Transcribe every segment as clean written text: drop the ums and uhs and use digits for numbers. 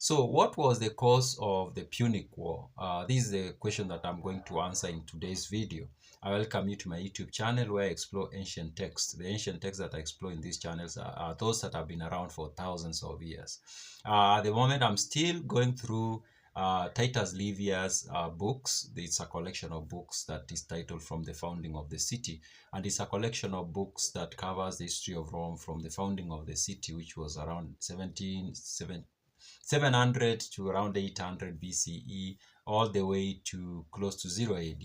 So what was the cause of the Punic War? This is the question that I'm going to answer in today's video. I welcome you to my YouTube channel where I explore ancient texts. The ancient texts that I explore in these channels are those that have been around for thousands of years. At the moment, I'm still going through Titus Livia's books. It's a collection of books that is titled From the Founding of the City. And it's a collection of books that covers the history of Rome from the founding of the city, which was around 700 to around 800 BCE, all the way to close to 0 AD.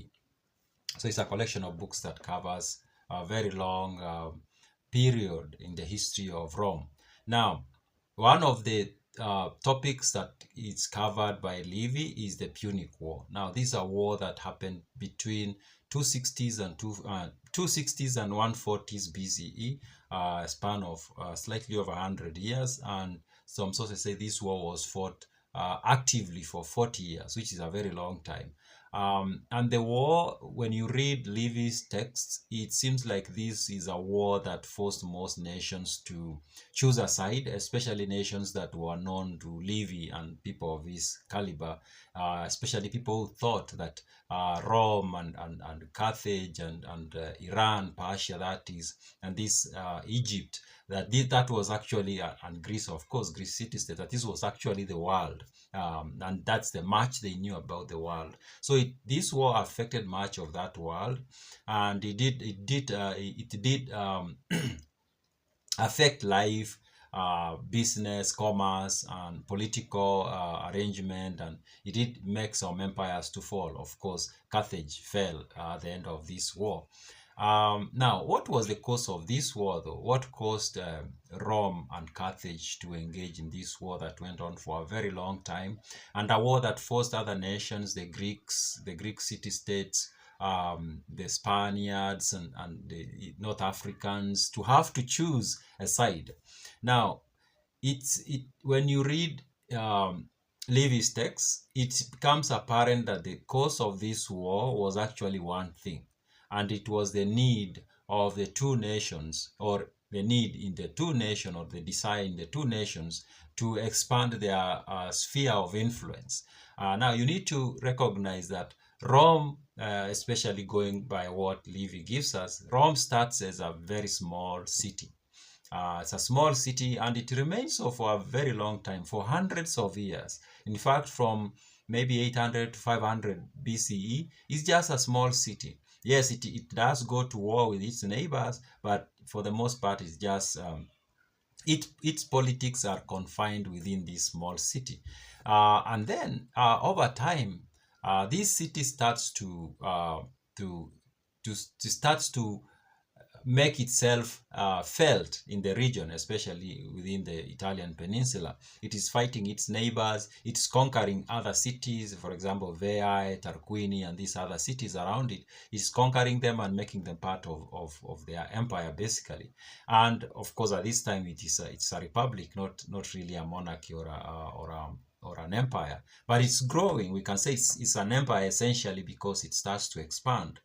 So it's a collection of books that covers a very long period in the history of Rome. Now, one of the topics that is covered by Livy is the Punic War. Now, this is a war that happened between 260s and 140s BCE, a span of slightly over 100 years, and some sources say this war was fought actively for 40 years, which is a very long time. And the war, when you read Livy's texts, it seems like this is a war that forced most nations to choose a side, especially nations that were known to Livy and people of his caliber, especially people who thought that Rome and Carthage and Iran, Persia, that is, and this Egypt, that was actually, and Greece, of course, Greece city-state, that this was actually the world. And that's the much they knew about the world. So this war affected much of that world, and it did affect life, business, commerce, and political arrangement, and it did make some empires to fall. Of course, Carthage fell at the end of this war. Now, what was the cause of this war, though? What caused Rome and Carthage to engage in this war that went on for a very long time, and a war that forced other nations, the Greeks, the Greek city-states, the Spaniards, and the North Africans to have to choose a side. Now, when you read Livy's text, it becomes apparent that the cause of this war was actually one thing, and it was the need of the two nations, or the need in the two nations, or the desire in the two nations to expand their sphere of influence. Now, you need to recognize that Rome, especially going by what Livy gives us, Rome starts as a very small city. It's a small city, and it remains so for a very long time, for hundreds of years. In fact, from maybe 800 to 500 BCE, it's just a small city. Yes, it does go to war with its neighbors, but for the most part, it's just its politics are confined within this small city. And then over time, this city starts to make itself felt in the region, especially within the Italian peninsula. It is fighting its neighbors, it's conquering other cities, for example, Veii, Tarquini, and these other cities around it. It's conquering them and making them part of their empire, basically. And of course, at this time, it's a republic, not really a monarchy or an empire, but it's growing. We can say it's an empire essentially because it starts to expand.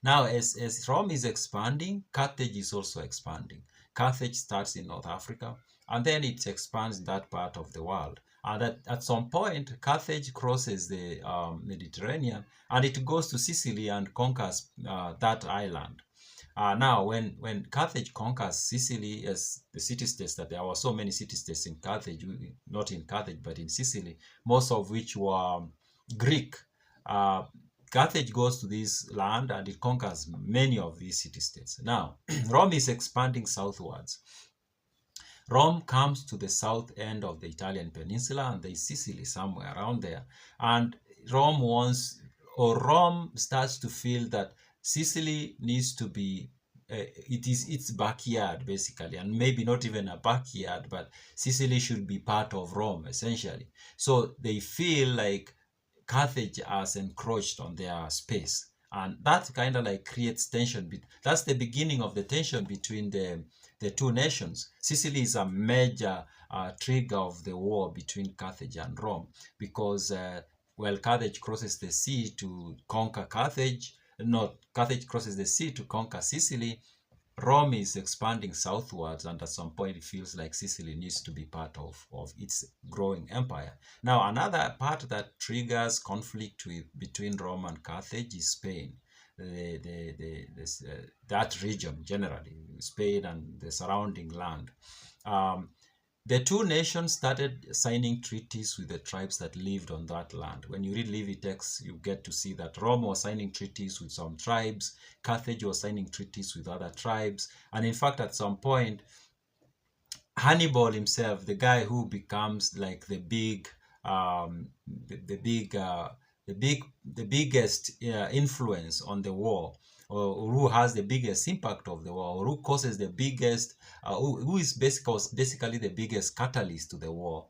Now, as Rome is expanding, Carthage is also expanding. Carthage starts in North Africa, and then it expands in that part of the world. And at some point, Carthage crosses the Mediterranean, and it goes to Sicily and conquers that island. Now, when Carthage conquers Sicily, as the city-states, that there were so many city-states in Carthage, not in Carthage, but in Sicily, most of which were Greek. Carthage goes to this land and it conquers many of these city-states. Now, Rome is expanding southwards. Rome comes to the south end of the Italian peninsula, and there is Sicily somewhere around there. And Rome starts to feel that Sicily needs to be, it is its backyard, basically, and maybe not even a backyard, but Sicily should be part of Rome, essentially. So they feel like Carthage has encroached on their space, and that kind of like creates tension. That's the beginning of the tension between the two nations. Sicily is a major trigger of the war between Carthage and Rome, because Carthage crosses the sea to conquer Carthage, not Carthage crosses the sea to conquer Sicily. Rome is expanding southwards, and at some point it feels like Sicily needs to be part of its growing empire. Now, another part that triggers conflict between Rome and Carthage is Spain. That region generally, Spain and the surrounding land. Um, the two nations started signing treaties with the tribes that lived on that land. When you read Livy texts, you get to see that Rome was signing treaties with some tribes, Carthage was signing treaties with other tribes, and in fact, at some point, Hannibal himself, the guy who becomes like the big, the biggest influence on the war, or who has the biggest impact of the war, or who causes the biggest, who is basically the biggest catalyst to the war,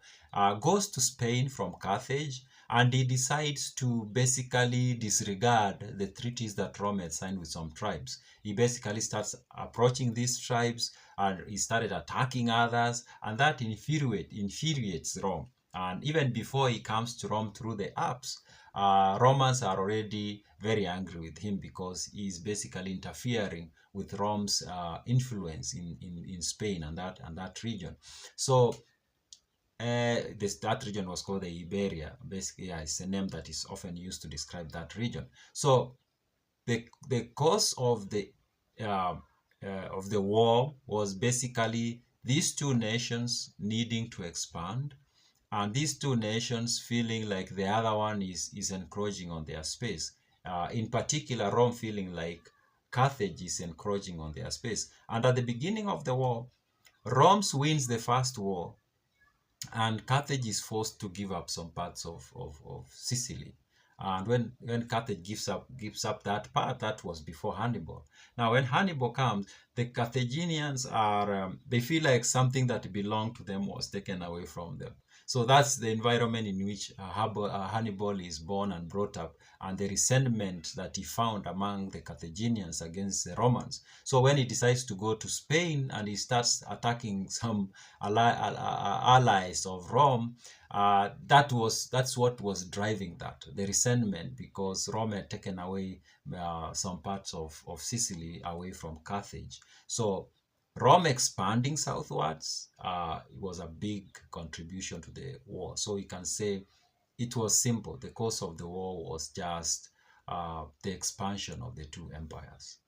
goes to Spain from Carthage, and he decides to basically disregard the treaties that Rome had signed with some tribes. He basically starts approaching these tribes, and he started attacking others, and that infuriates Rome. And even before he comes to Rome through the Alps, Romans are already very angry with him because he's basically interfering with Rome's influence in Spain and that region. So that region was called the Iberia. Basically, yeah, it's a name that is often used to describe that region. So the cause uh, of the war was basically these two nations needing to expand, and these two nations feeling like the other one is encroaching on their space. In particular, Rome feeling like Carthage is encroaching on their space. And at the beginning of the war, Rome wins the first war, and Carthage is forced to give up some parts of Sicily. And when Carthage gives up that part, that was before Hannibal. Now, when Hannibal comes, the Carthaginians they feel like something that belonged to them was taken away from them. So that's the environment in which Hannibal is born and brought up, and the resentment that he found among the Carthaginians against the Romans. So when he decides to go to Spain and he starts attacking some allies of Rome, that's what was driving the resentment, because Rome had taken away some parts of Sicily away from Carthage. So Rome expanding southwards was a big contribution to the war. So you can say it was simple. The cause of the war was just the expansion of the two empires.